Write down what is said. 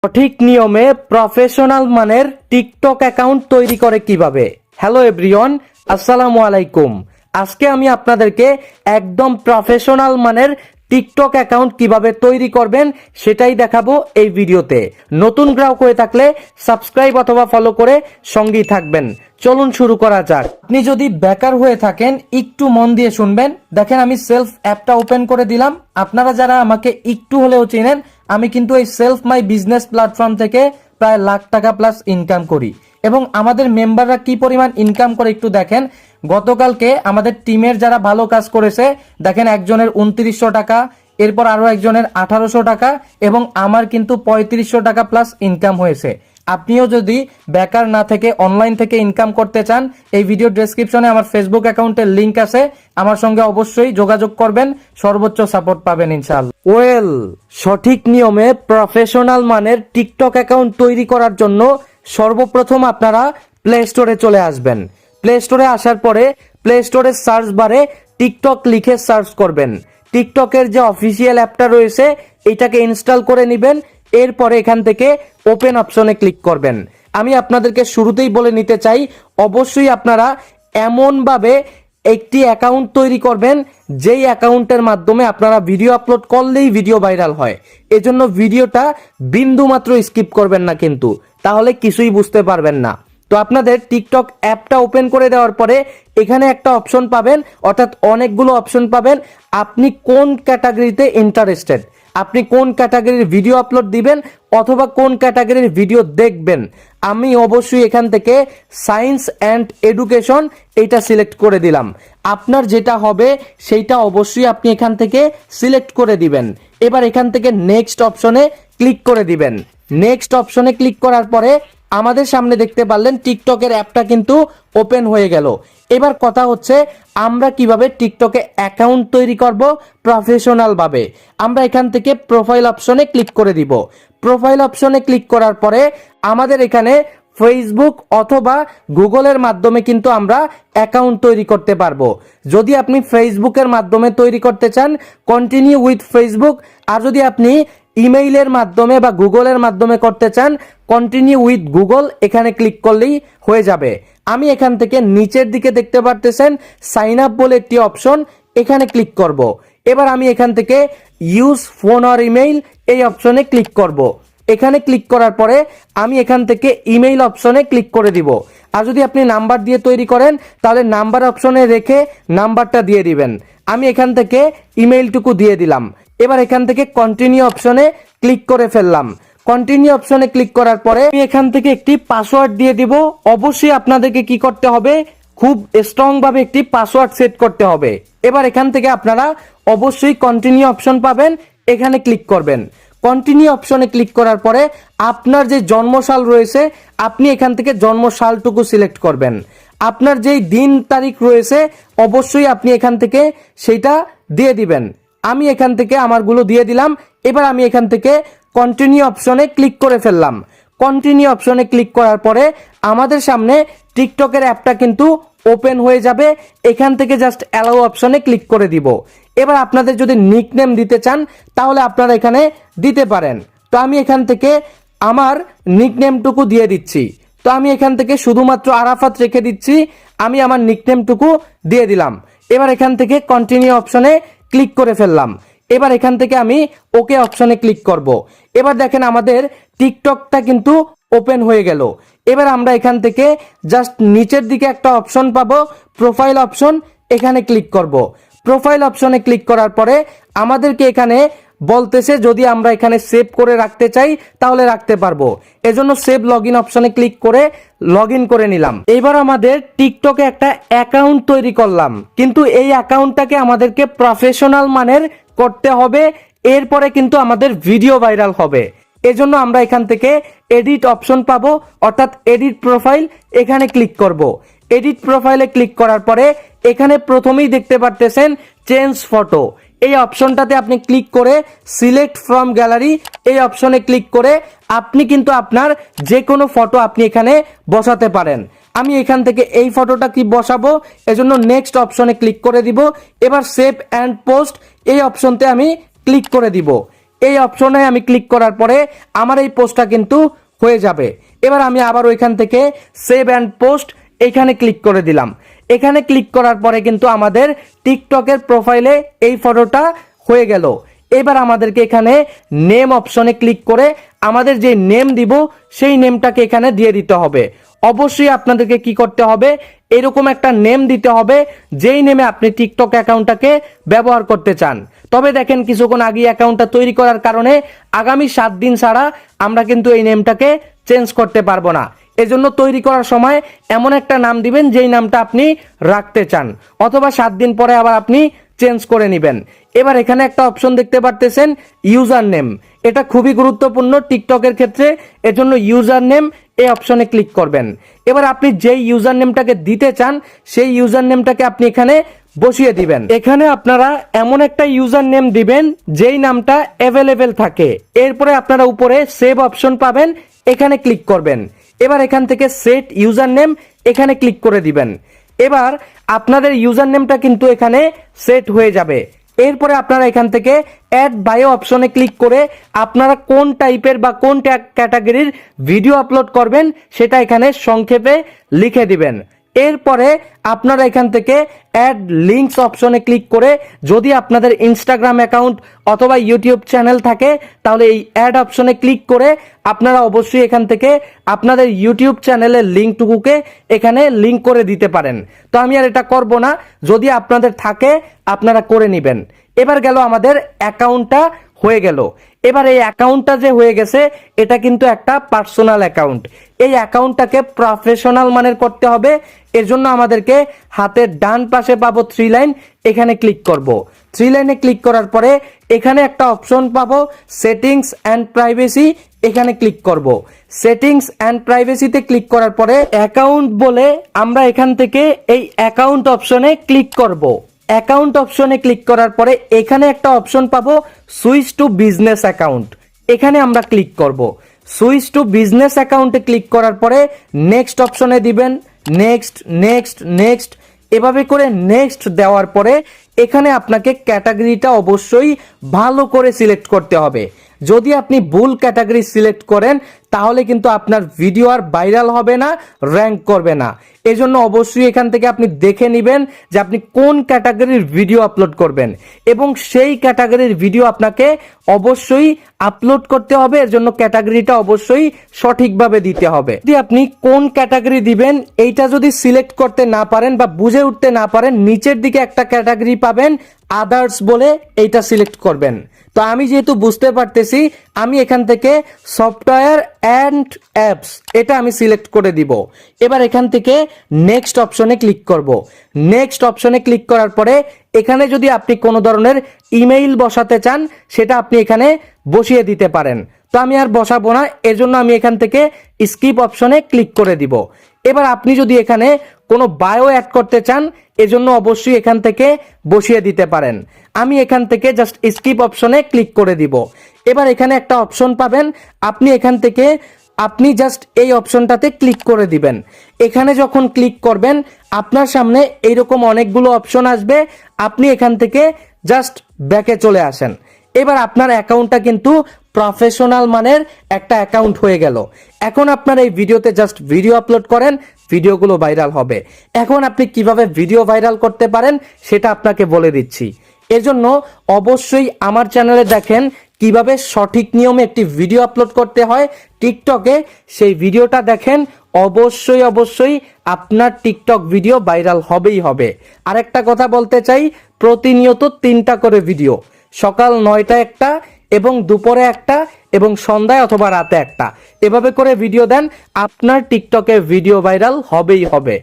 সঠিক নিয়মে প্রফেশনাল মানের টিকটক অ্যাকাউন্ট তৈরি করে কিভাবে। হ্যালো এভরিওয়ান, আসসালামু আলাইকুম। আজকে আমি আপনাদেরকে একদম প্রফেশনাল মানের টিকটক অ্যাকাউন্ট কিভাবে তৈরি করবেন সেটাই দেখাবো এই ভিডিওতে। নতুন গ্রাহক হয়ে থাকলে সাবস্ক্রাইব অথবা ফলো করে সঙ্গেই থাকবেন। চলুন শুরু করা যাক। আপনি যদি বেকার হয়ে থাকেন একটু মন দিয়ে শুনবেন। দেখেন আমি সেলফ অ্যাপটা ওপেন করে দিলাম। আপনারা যারা আমাকে একটু হলেও চেনেন, আমি কিন্তু এই সেলফ মাই বিজনেস প্ল্যাটফর্ম থেকে প্রায় লাখ টাকা প্লাস ইনকাম করি এবং আমাদের মেম্বাররা কি পরিমাণ ইনকাম করে একটু দেখেন। গতকালকে আমাদের টিমের যারা ভালো কাজ করেছে দেখেন, একজনের 2900 টাকা, এরপর আরো একজনের 1800 টাকা এবং আমার কিন্তু 3500 টাকা প্লাস ইনকাম হয়েছে। আপনিও যদি বেকার না থেকে অনলাইন থেকে ইনকাম করতে চান, এই ভিডিও ডেসক্রিপশনে আমার ফেসবুক অ্যাকাউন্টের লিংক আছে, আমার সঙ্গে অবশ্যই যোগাযোগ করবেন, সর্বোচ্চ সাপোর্ট পাবেন ইনশাআল্লাহ। সঠিক নিয়মে প্রফেশনাল মানের টিকটক অ্যাকাউন্ট তৈরি করার জন্য সর্বপ্রথম আপনারা প্লে স্টোরে চলে আসবেন। প্লে স্টোরে আসার পরে প্লে স্টোরের সার্চ বারে টিকটক লিখে সার্চ করবেন। টিকটকের যে অফিসিয়াল অ্যাপটা রয়েছে এটাকে ইনস্টল করে নেবেন। এরপরে এখান থেকে ওপেন অপশনে ক্লিক করবেন। আমি আপনাদেরকে শুরুতেই বলে নিতে চাই, অবশ্যই আপনারা এমনভাবে একটি অ্যাকাউন্ট তৈরি করবেন যেই অ্যাকাউন্টের মাধ্যমে আপনারা ভিডিও আপলোড করলেই ভিডিও ভাইরাল হয়। এজন্য ভিডিওটা বিন্দু মাত্র স্কিপ করবেন না, কিন্তু তাহলে কিছুই বুঝতে পারবেন না। তো আপনাদের টিকটক অ্যাপটা ওপেন করে দেওয়ার পরে এখানে একটা অপশন পাবেন, অর্থাৎ অনেকগুলো অপশন পাবেন। আপনি কোন ক্যাটাগরিতে ইন্টারেস্টেড, আপনি কোন ক্যাটাগরির ভিডিও আপলোড দিবেন অথবা কোন ক্যাটাগরির ভিডিও দেখবেন। আমি অবশ্যই এখান থেকে সায়েন্স অ্যান্ড এডুকেশন এইটা সিলেক্ট করে দিলাম। আপনার যেটা হবে সেইটা অবশ্যই আপনি এখান থেকে সিলেক্ট করে দিবেন। এবার এখান থেকে নেক্সট অপশনে ক্লিক করে দিবেন। নেক্সট অপশনে ক্লিক করার পরে আমাদের সামনে দেখতে পারলেন টিকটকের অ্যাপটা কিন্তু ওপেন হয়ে গেল। এবার কথা হচ্ছে আমরা কিভাবে টিকটকে অ্যাকাউন্ট তৈরি করব প্রফেশনাল ভাবে। আমরা এখান থেকে প্রোফাইল অপশনে ক্লিক করে দিব। প্রোফাইল অপশনে ক্লিক করার পরে আমাদের এখানে ফেসবুক অথবা গুগলের মাধ্যমে কিন্তু আমরা অ্যাকাউন্ট তৈরি করতে পারবো। যদি আপনি ফেসবুকের মাধ্যমে তৈরি করতে চান, কন্টিনিউ উইথ ফেসবুক। আর যদি আপনি ইমেইলের মাধ্যমে বা গুগলের মাধ্যমে করতে চান, কন্টিনিউ উইথ গুগল, এখানে ক্লিক করলেই হয়ে যাবে। আমি এখান থেকে নিচের দিকে দেখতে পারতেছেন সাইন আপ বলে একটি অপশন, এখানে ক্লিক করব। এবার আমি এখান থেকে ইউজ ফোন অর ইমেইল এই অপশনে ক্লিক করব। এখানে ক্লিক করার পরে আমি এখান থেকে ইমেইল অপশনে ক্লিক করে দিব। আর যদি আপনি নাম্বার দিয়ে তৈরি করেন তাহলে নাম্বার অপশনে রেখে নাম্বারটা দিয়ে দিবেন। আমি এখান থেকে ইমেইলটুকু দিয়ে দিলাম। এবার এখান থেকে কন্টিনিউ অপশনে ক্লিক করে ফেললাম। কন্টিনিউ অপশনে ক্লিক করার পরে আমি এখান থেকে একটি পাসওয়ার্ড দিয়ে দিব। অবশ্যই আপনাদেরকে কি করতে হবে, খুব স্ট্রং ভাবে একটি পাসওয়ার্ড সেট করতে হবে। এবার এখান থেকে আপনারা অবশ্যই কন্টিনিউ অপশন পাবেন, এখানে ক্লিক করবেন। কন্টিনিউ অপশনে ক্লিক করার পরে আপনার যে জন্মসাল রয়েছে আপনি এখান থেকে জন্মসালটুকু সিলেক্ট করবেন। আপনার যেই দিন তারিখ রয়েছে অবশ্যই আপনি এখান থেকে সেইটা দিয়ে দিবেন। আমি এখান থেকে আমারগুলো দিয়ে দিলাম। এবার আমি এখান থেকে কন্টিনিউ অপশনে ক্লিক করে ফেললাম। কন্টিনিউ অপশনে ক্লিক করার পরে আমাদের সামনে টিকটকের অ্যাপটা কিন্তু ওপেন হয়ে যাবে। এখান থেকে জাস্ট অ্যালাউ অপশনে ক্লিক করে দিব। এবার আপনাদের যদি নিকনেম দিতে চান তাহলে আপনারা এখানে দিতে পারেন। তো আমি এখান থেকে আমার নিকনেমটুকু দিয়ে দিচ্ছি। তো আমি এখান থেকে শুধুমাত্র আরাফাত রেখে দিচ্ছি। আমি আমার নিকনেমটুকু দিয়ে দিলাম। এবার এখান থেকে কন্টিনিউ অপশনে ক্লিক করে ফেললাম। এবার এখান থেকে আমি ওকে অপশনে ক্লিক করব। এবার দেখেন আমাদের টিকটকটা কিন্তু ওপেন হয়ে গেল। এবার আমরা এখান থেকে জাস্ট নিচের দিকে একটা অপশন পাবো, প্রোফাইল অপশন, এখানে ক্লিক করব। প্রোফাইল অপশনে ক্লিক করার পরে আমাদেরকে এখানে বলতেছে যদি আমরা এখানে সেভ করে রাখতে চাই তাহলে রাখতে পারবো। এজন্য সেভ লগইন অপশনে ক্লিক করে লগইন করে নিলাম। এবার আমাদের টিকটকে একটা অ্যাকাউন্ট তৈরি করলাম, কিন্তু এই অ্যাকাউন্টটাকে আমাদেরকে প্রফেশনাল মানের করতে হবে। এরপরে কিন্তু আমাদের ভিডিও ভাইরাল হবে। এজন্য আমরা এখান থেকে এডিট অপশন পাবো, অর্থাৎ এডিট প্রোফাইল, এখানে ক্লিক করব। এডিট প্রোফাইলে ক্লিক করার পরে এখানে প্রথমেই দেখতে পারতেছেন চেঞ্জ ফটো, এই অপশনটাতে আপনি ক্লিক করে সিলেক্ট ফ্রম গ্যালারি এই অপশনে ক্লিক করে আপনি কিন্তু আপনার যে কোনো ফটো আপনি এখানে বসাতে পারেন। আমি এখান থেকে এই ফটোটা কি বসাবো, এজন্য নেক্সট অপশনে ক্লিক করে দিব। এবার সেভ অ্যান্ড পোস্ট এই অপশনতে আমি ক্লিক করে দিব। এই অপশনে আমি ক্লিক করার পরে আমার এই পোস্টটা কিন্তু হয়ে যাবে। এবার আমি আবার ওইখান থেকে সেভ অ্যান্ড পোস্ট এখানে ক্লিক করে দিলাম। এখানে ক্লিক করার পরে কিন্তু আমাদের টিকটকের প্রোফাইলে এই ফটোটা হয়ে গেল। এবার আমাদেরকে এখানে নেম অপশনে ক্লিক করে আমাদের যে নেম দিব সেই নেমটাকে এখানে দিয়ে দিতে হবে। অবশ্যই আপনাদেরকে কি করতে হবে, এরকম একটা নেম দিতে হবে যেই নেমে আপনি টিকটক অ্যাকাউন্টটাকে ব্যবহার করতে চান। তবে দেখেন কিছুক্ষণ আগে অ্যাকাউন্টটা তৈরি করার কারণে আগামী 7 দিন ছাড়া আমরা কিন্তু এই নেমটাকে চেঞ্জ করতে পারবো না। এজন্য তৈরি করার সময় এমন একটা নাম দিবেন যেই নামটা আপনি রাখতে চান, অথবা 7 দিন পরে আবার আপনি চেঞ্জ করে নেবেন। এবার এখানে একটা অপশন দেখতে পারতেছেন ইউজার নেম, এটা খুবই গুরুত্বপূর্ণ টিকটকের ক্ষেত্রে। এজন্য ইউজার নেম এই অপশনে ক্লিক করবেন। এবার আপনি যেই ইউজার নেমটাকে দিতে চান সেই ইউজার নেমটাকে আপনি এখানে বসিয়ে দিবেন। এখানে আপনারা এমন একটা ইউজার নেম দিবেন যেই নামটা অ্যাভেলেবেল থাকে। এরপরে আপনারা উপরে সেভ অপশন পাবেন, এখানে ক্লিক করবেন। এবার এখান থেকে সেট ইউজার নেম এখানে ক্লিক করে দিবেন। এবার আপনাদের ইউজার নেমটা কিন্তু এখানে সেট হয়ে যাবে। এরপরে আপনারা এখান থেকে অ্যাড বায়ো অপশনে ক্লিক করে আপনারা কোন টাইপের বা কোন ক্যাটাগরির ভিডিও আপলোড করবেন সেটা এখানে সংক্ষেপে লিখে দিবেন। এরপরে আপনারা এখান থেকে অ্যাড লিঙ্কস অপশনে ক্লিক করে যদি আপনাদের ইনস্টাগ্রাম অ্যাকাউন্ট অথবা ইউটিউব চ্যানেল থাকে তাহলে এই অ্যাড অপশনে ক্লিক করে আপনারা অবশ্যই এখান থেকে আপনাদের ইউটিউব চ্যানেলের লিঙ্কটুকুকে এখানে লিঙ্ক করে দিতে পারেন। তো আমি আর এটা করব না, যদি আপনাদের থাকে আপনারা করে নেবেন। এবার গেল আমাদের অ্যাকাউন্টটা হয়ে গেল। এবার এই অ্যাকাউন্টটা যে হয়ে গেছে এটা কিন্তু একটা পার্সোনাল অ্যাকাউন্ট। এই অ্যাকাউন্টটাকে প্রফেশনাল মানের করতে হবে। এর জন্য আমাদেরকে হাতের ডান পাশে পাবো 3 লাইন, এখানে ক্লিক করব। 3 লাইনে ক্লিক করার পরে এখানে একটা অপশন পাবো সেটিংস অ্যান্ড প্রাইভেসি, এখানে ক্লিক করব। সেটিংস অ্যান্ড প্রাইভেসিতে ক্লিক করার পরে অ্যাকাউন্ট বলে আমরা এখান থেকে এই অ্যাকাউন্ট অপশনে ক্লিক করব। অ্যাকাউন্ট অপশনে ক্লিক করার পরে এখানে একটা অপশন পাবো সুইচ টু বিজনেস অ্যাকাউন্ট, এখানে আমরা ক্লিক করব। সুইচ টু বিজনেস অ্যাকাউন্টে ক্লিক করার পরে নেক্সট অপশনে দিবেন, নেক্সট নেক্সট নেক্সট, এভাবে করে নেক্সট দেওয়ার পরে এখানে আপনাকে ক্যাটাগরিটা অবশ্যই ভালো করে সিলেক্ট করতে হবে। যদি আপনি ভুল ক্যাটাগরি সিলেক্ট করেন তাহলে কিন্তু আপনার ভিডিও আর ভাইরাল হবে না, র্যাঙ্ক করবে না। এজন্য অবশ্যই এখান থেকে আপনি দেখে নেবেন যে আপনি কোন ক্যাটাগরির ভিডিও আপলোড করবেন এবং সেই ক্যাটাগরির ভিডিও আপনাকে অবশ্যই আপলোড করতে হবে। এর জন্য ক্যাটাগরিটা অবশ্যই সঠিকভাবে দিতে হবে। যদি আপনি কোন ক্যাটাগরি দিবেন এইটা যদি সিলেক্ট করতে না পারেন বা বুঝে উঠতে না পারেন, নিচের দিকে একটা ক্যাটাগরি পাবেন আদার্স বলে, এইটা সিলেক্ট করবেন। তো আমি যেহেতু বুঝতে পারতেছি আমি এখান থেকে সফটওয়্যার অ্যান্ড অ্যাপস এটা আমি সিলেক্ট করে দিব। এবার এখান থেকে নেক্সট অপশনে ক্লিক করব। নেক্সট অপশনে ক্লিক করার পরে এখানে যদি আপনি কোনো ধরনের ইমেইল বসাতে চান সেটা আপনি এখানে বসিয়ে দিতে পারেন। তো আমি আর বসাবো না, এজন্য আমি এখান থেকে স্কিপ অপশনে ক্লিক করে দিব। এবার আপনি যদি এখানে কোনো বায়ো অ্যাড করতে চান এজন্য অবশ্যই এখান থেকে বসিয়ে দিতে পারেন। আমি এখান থেকে জাস্ট স্কিপ অপশনে ক্লিক করে দিব। এবার এখানে একটা অপশন পাবেন, আপনি এখান থেকে আপনি জাস্ট এই অপশনটাতে ক্লিক করে দিবেন। এখানে যখন ক্লিক করবেন আপনার সামনে এইরকম অনেকগুলো অপশন আসবে, আপনি এখান থেকে জাস্ট ব্যাকে চলে আসেন। এবার আপনার অ্যাকাউন্টটা কিন্তু প্রফেশনাল মানের একটা অ্যাকাউন্ট হয়ে গেল। এখন আপনার এই ভিডিওতে জাস্ট ভিডিও আপলোড করেন, ভিডিওগুলো ভাইরাল হবে। এখন আপনি কিভাবে ভিডিও ভাইরাল করতে পারেন সেটা আপনাকে বলে দিচ্ছি। এজন্য অবশ্যই আমার চ্যানেলে দেখেন কিভাবে সঠিক নিয়মে একটি ভিডিও আপলোড করতে হয় টিকটকে, সেই ভিডিওটা দেখেন। অবশ্যই অবশ্যই আপনার টিকটক ভিডিও ভাইরাল হবেই হবে। আরেকটা কথা বলতে চাই, প্রতিনিয়ত 3টা করে ভিডিও, সকাল 9টায় একটা এবং দুপুরে একটা এবং সন্ধ্যায় অথবা রাতে একটা, এভাবে করে ভিডিও দেন, আপনার টিকটকে ভিডিও ভাইরাল হবেই হবে।